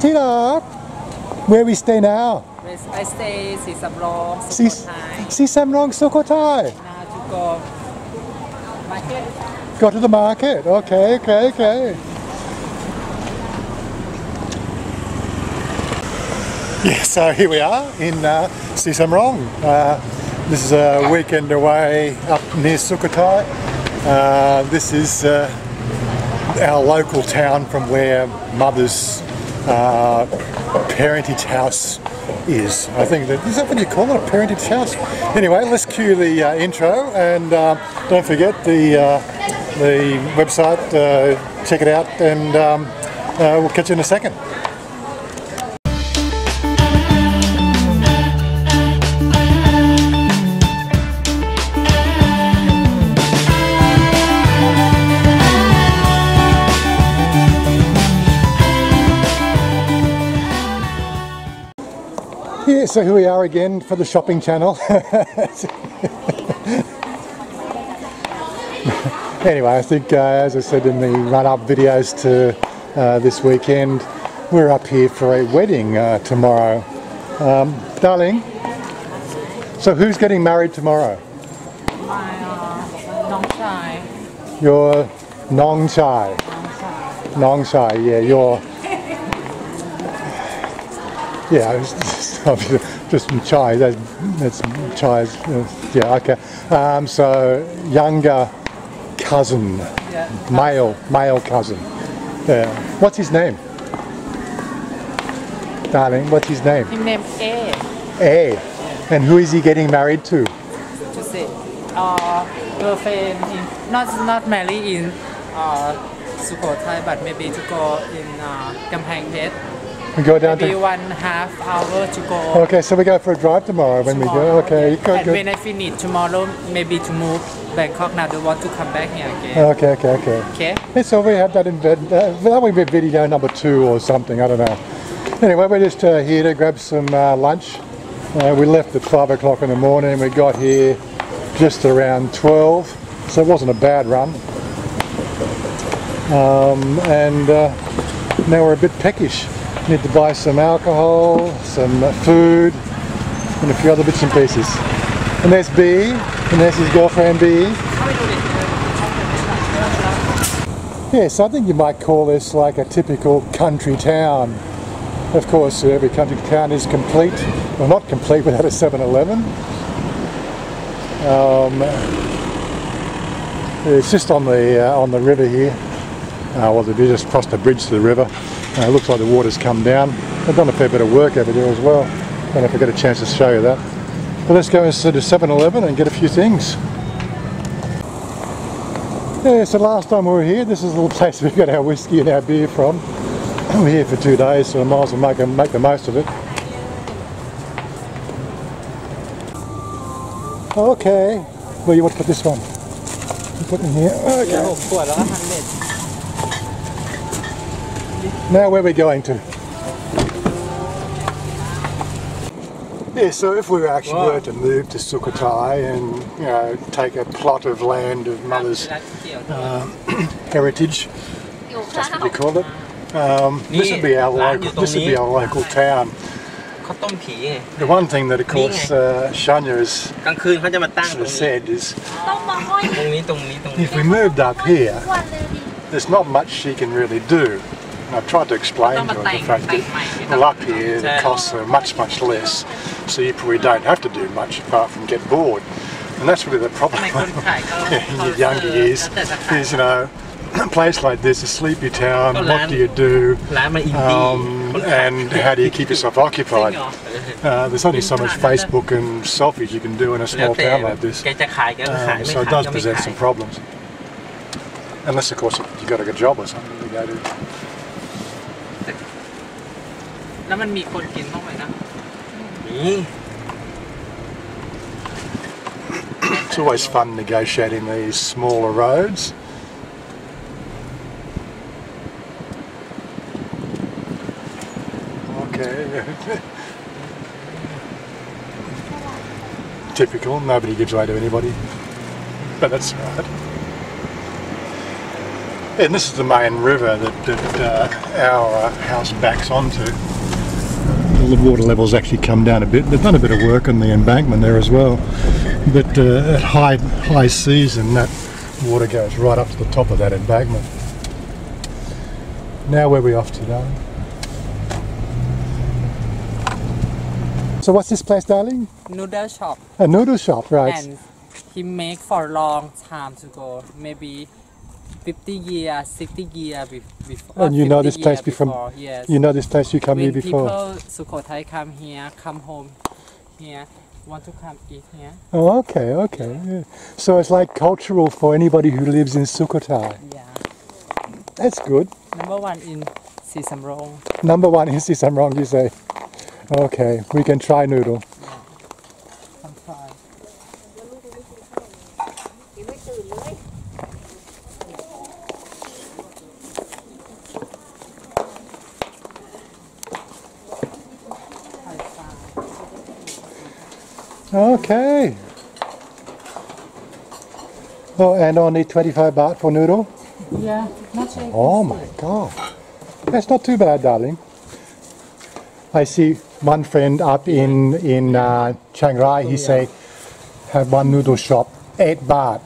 Tila, where we stay now? I stay Sisamrong, Si Sukhothai. Samrong, Sukhothai. Now to go market. Go to the market. Okay, okay, okay. Yeah, so here we are in Si Samrong. This is a weekend away up near Sukhothai. This is our local town from where Mother's parentage house is. I think is that what you call it, a parentage house? Anyway, let's cue the intro, and don't forget the website. Check it out, and we'll catch you in a second. Yeah, so here we are again for the shopping channel. Anyway, I think as I said in the run-up videos to this weekend, we're up here for a wedding tomorrow. Darling, so who's getting married tomorrow? My Nong Chai. Your Nong Chai. Nong Chai, yeah, your... Yeah, just Chai, that's Chai's, yeah, okay. So, younger cousin, Yeah. male cousin. Yeah. What's his name? Darling, what's his name? His name A. A. And who is he getting married to? To say, girlfriend in not married in Sukhothai, but maybe to go in Kamphaeng Phet. We go down Maybe to... 1.5 hour to go. Okay, so we go for a drive tomorrow when we go. Okay, good, And good. when I finish tomorrow, maybe to move Bangkok. Now they want to come back here again. Okay, okay, okay. Okay. Yeah, so we have that in bed. That will be video number 2 or something, I don't know. Anyway, we're just here to grab some lunch. We left at 5 o'clock in the morning. We got here just around 12, so it wasn't a bad run. And now we're a bit peckish. Need to buy some alcohol, some food, and a few other bits and pieces. And there's B, and there's his girlfriend B. Yes, I think you might call this like a typical country town. Of course, every country town is complete, well, not complete without a 7-Eleven. It's just on the river here. Well, they just crossed the bridge to the river. It looks like the water's come down. They've done a fair bit of work over there as well. Don't know if I get a chance to show you that. But let's go to 7-Eleven and get a few things. Yeah, so last time we were here, this is a little place we got our whiskey and our beer from. We're here for 2 days, so I might as well make the most of it. Okay, where you want to put this one? You put it in here. Okay. Now where are we going to? Yeah, so if we actually were to move to Sukhothai and take a plot of land of Mother's heritage, that's what we call it. This would be our local town. The one thing that, of course, Shania has said is, if we moved up here, there's not much she can really do. And I've tried to explain to her the fact that, well, up here the costs are much, much less, so you probably don't have to do much apart from get bored. And that's really the problem in your younger years, is, a place like this, a sleepy town, what do you do, and how do you keep yourself occupied? There's only so much Facebook and selfies you can do in a small town like this, so it does present some problems. Unless, of course, you've got a good job or something to go to. It's always fun negotiating these smaller roads. Okay. Typical, nobody gives way to anybody. But that's right. And this is the main river that our house backs onto. The water levels actually come down a bit. They've done a bit of work on the embankment there as well. But at high season, that water goes right up to the top of that embankment. Now where are we off to, darling? So what's this place, darling? Noodle shop. A noodle shop, right. And he make for a long time to go, maybe 50 years, 60 years before. And you know this place before? Yes. You know this place you come here before? When people Sukhothai come here, come home here, want to come eat here. Oh, okay. Yeah. So it's like cultural for anybody who lives in Sukhothai. Yeah. That's good. Number one in Sisamrong. Number one in Sisamrong, you say? Okay, we can try noodle. Come try. Okay. Oh, and only 25 baht for noodle? Yeah, not sure. Oh my God. That's not too bad, darling. I see one friend up in Chiang Rai, he say, have one noodle shop, 8 baht.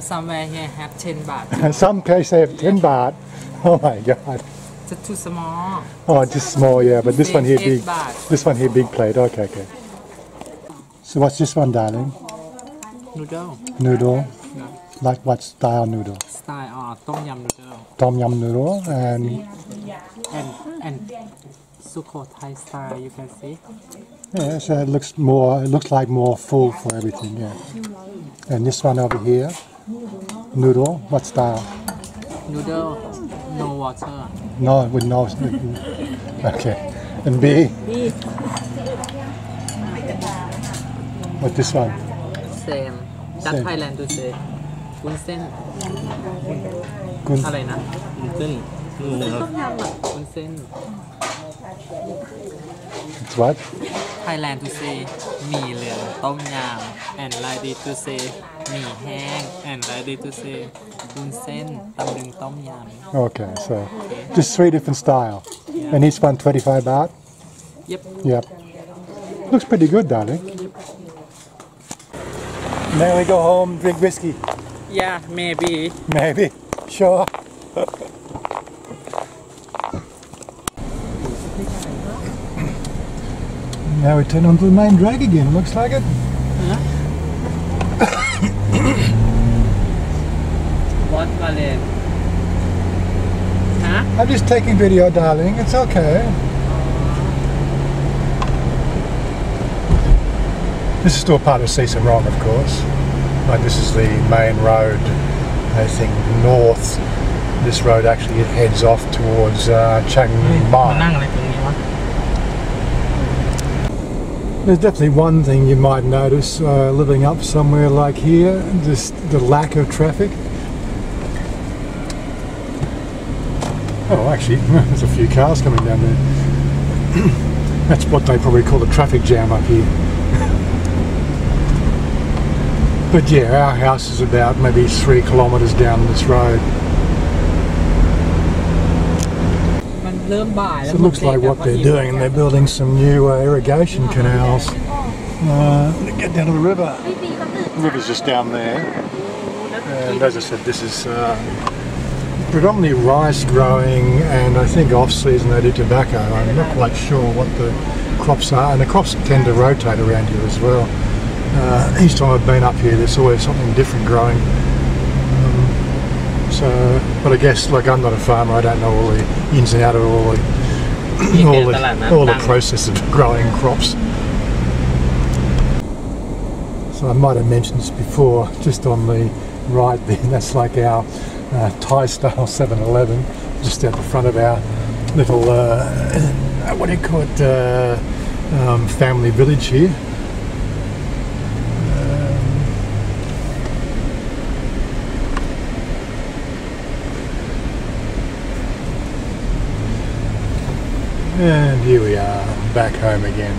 Somewhere here have 10 baht. And some places have 10 baht. Oh my God. It's too small. Oh, just small, yeah, but this one here 8 big. baht. This one here big plate, okay. So what's this one, darling? Noodle. Noodle? No. Like what style noodle? Style Tom Yum noodle. Tom Yum noodle And Sukhothai style, you can see. yeah, so it looks like more full for everything, yeah. And this one over here, noodle, what style? Noodle, no water. No, with no. Okay. And B? What this one? Same. That Same. Thailand to say. วุ้นเส้น อะไรนะวุ้นเส้นวุ้นเส้น It's what? Thailand to say หมี่เหลืองต้มยำ and ready to say หมี่แห้ง and ready to say วุ้นเส้นตำลึงต้มยำ Okay, so just 3 different style. And each one 25 baht? Yep. Looks pretty good, darling. Now we go home, drink whiskey. Yeah, maybe. Maybe. Sure. Now we turn onto the main drag again, looks like it. What, Valen? Huh? I'm just taking video, darling. It's okay. This is still part of Sisamrong, of course. Like this is the main road, I think north. This road actually heads off towards Chiang Mai. There's definitely one thing you might notice living up somewhere like here, just the lack of traffic. Oh, actually, there's a few cars coming down there. That's what they probably call a traffic jam up here. But yeah, our house is about maybe 3 kilometres down this road. So it looks like what they're doing, and they're building some new irrigation canals to get down to the river. The river's just down there, and as I said, this is predominantly rice growing, and I think off-season they do tobacco. I'm not quite sure what the crops are, and the crops tend to rotate around here as well. Each time I've been up here, there's always something different growing. But I guess, like, I'm not a farmer, I don't know all the ins and outs of all the process of growing crops. So I might have mentioned this before, just on the right there, that's like our Thai-style 7-Eleven, just at the front of our little, what do you call it, family village here. And here we are, back home again.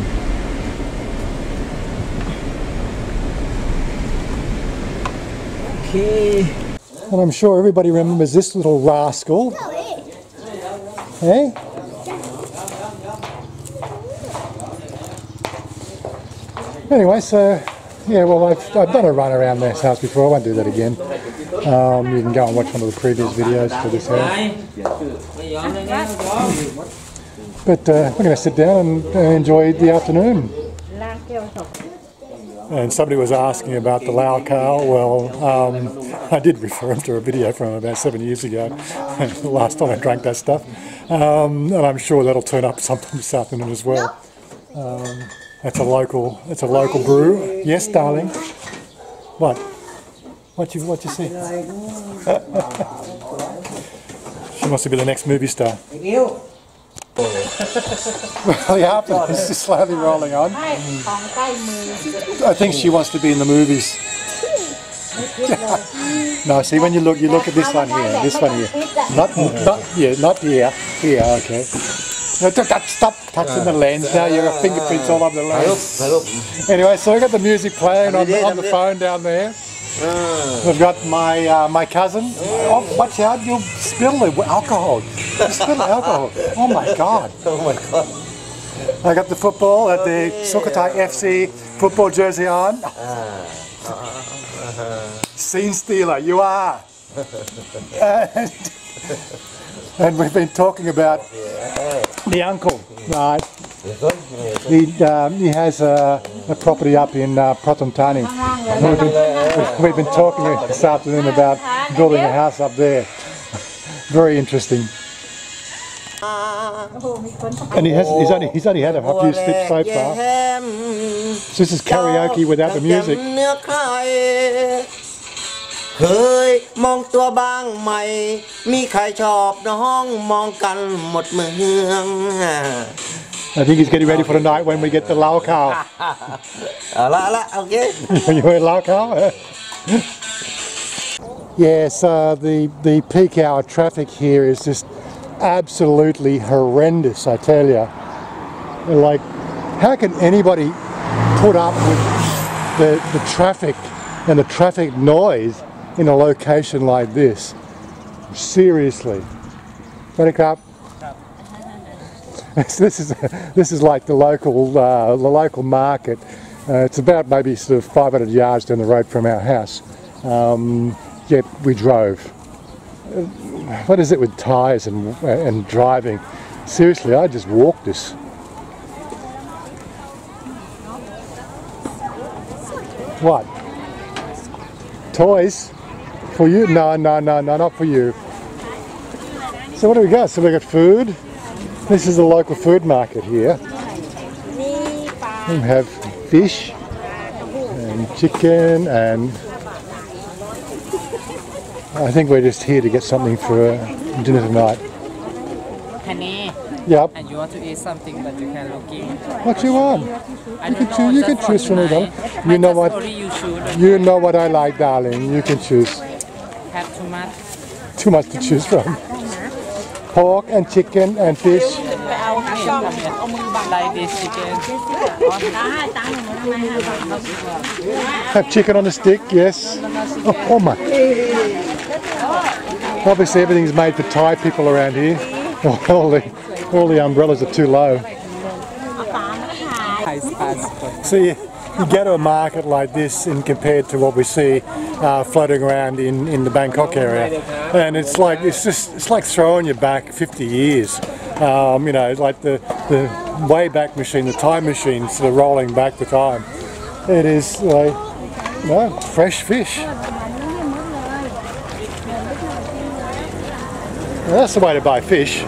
Okay. And I'm sure everybody remembers this little rascal. Hey? Anyway, so yeah, well, I've done a run around this house before. I won't do that again. You can go and watch one of the previous videos for this house. But we're going to sit down and enjoy the afternoon. And somebody was asking about the Lao Khao. Well, I did refer him to a video from about 7 years ago, the last time I drank that stuff. And I'm sure that'll turn up sometime this afternoon as well. It's a local brew. Yes, darling. What? What you see? She wants to be the next movie star. Well, yeah, this is slowly rolling on. I think she wants to be in the movies. No, see, when you look at this one here, not here, okay. No, stop touching the lens now. Your fingerprints all over the lens. Anyway, so I got the music playing on the phone down there. We've got my cousin. Oh, watch out! You'll spill the alcohol. You spill the alcohol. Oh my God! Oh my God! I got the football at the Sukhothai FC football jersey on. Scene stealer, you are. And we've been talking about the uncle, right? He has a property up in Protonthani. We've been talking this afternoon about building a house up there. Very interesting. And he's only had a few slips so far. So this is karaoke without the music. เคยมองตัวบางใหม่มีใครชอบน้องมองกันหมดเมือง I think he's getting ready for the night when we get the Lao Khao. Okay. You heard Lao Khao? Yes, the peak hour traffic here is just absolutely horrendous, I tell you. Like, how can anybody put up with the traffic and the traffic noise in a location like this? Seriously. Buttercup. This is like the local market. It's about maybe sort of 500 yards down the road from our house. Yet we drove. What is it with tyres and driving? Seriously, I just walked this. What? Toys? For you? No, not for you. So what do we got? So we got food. This is the local food market here. We have fish and chicken, and I think we're just here to get something for dinner tonight. Honey. Yep. And you want to eat something, but you can look in. What you want? You can choose from it, darling. You know what? You know what I like, darling. You can choose. Have too much. Too much to choose from. Pork and chicken and fish. Like this chicken. Have chicken on the stick, yes. Oh my. Obviously everything's made for Thai people around here. All the umbrellas are too low. So you go to a market like this and compared to what we see floating around in the Bangkok area, and it's like throwing you back 50 years. You know, like the Wayback Machine, the time machine, sort of rolling back the time. It is like, fresh fish. Well, that's the way to buy fish.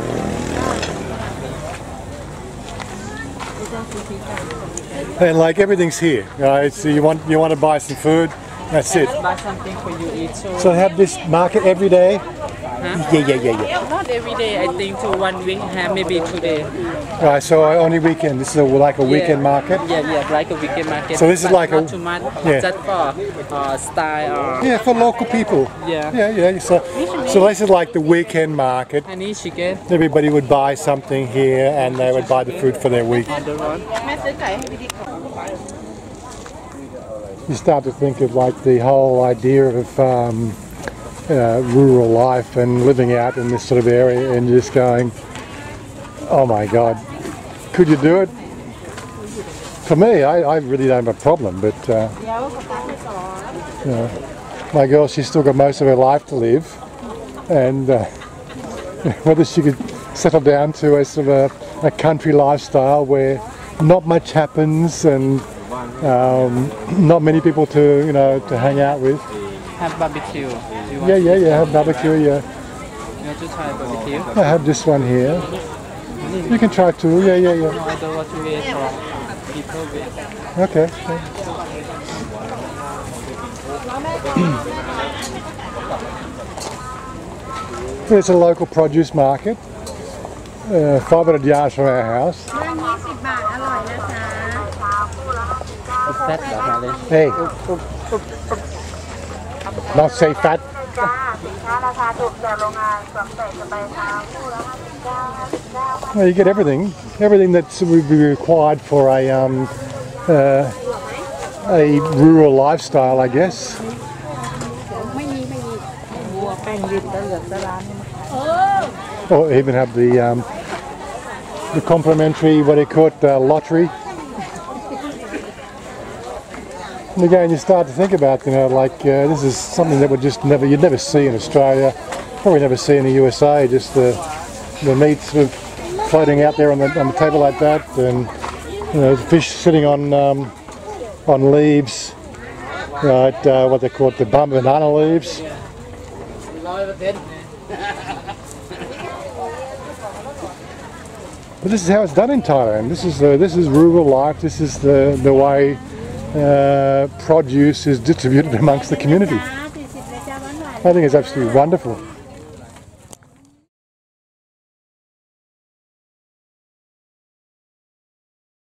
And like everything's here, right? So you want to buy some food, that's it. Buy something for you eat. So have this market every day? Huh? Yeah. Not every day. I think to 1 week, maybe 2 days. Right. So only weekend. This is like a weekend market. Yeah, like a weekend market. So this is like not too much. Just for style. Yeah, for local people. Yeah. So this is like the weekend market. Honey, chicken. Everybody would buy something here, and they would buy the food for their week. You start to think of like the whole idea of rural life and living out in this sort of area, and just going, oh my God, could you do it? For me, I really don't have a problem, but you know, my girl, she's still got most of her life to live, and whether she could settle down to a sort of a country lifestyle where not much happens and not many people to to hang out with. Have barbecue. Yeah, have barbecue. Yeah. You want to try barbecue? I have this one here. You can try too. Yeah. No, I don't want to wait for people wait. Okay. It's a local produce market. 500 yards from our house. Hey, not say fat. Well, you get everything that's would be required for a rural lifestyle, I guess. Or even have the complimentary, what do you call it, lottery. And again, you start to think about, this is something that you'd never see in Australia, probably never see in the USA. Just the meat sort of floating out there on the table like that, and fish sitting on leaves, what they call it, the banana leaves. But this is how it's done in Thailand. This is rural life. This is the way produce is distributed amongst the community. I think it's absolutely wonderful.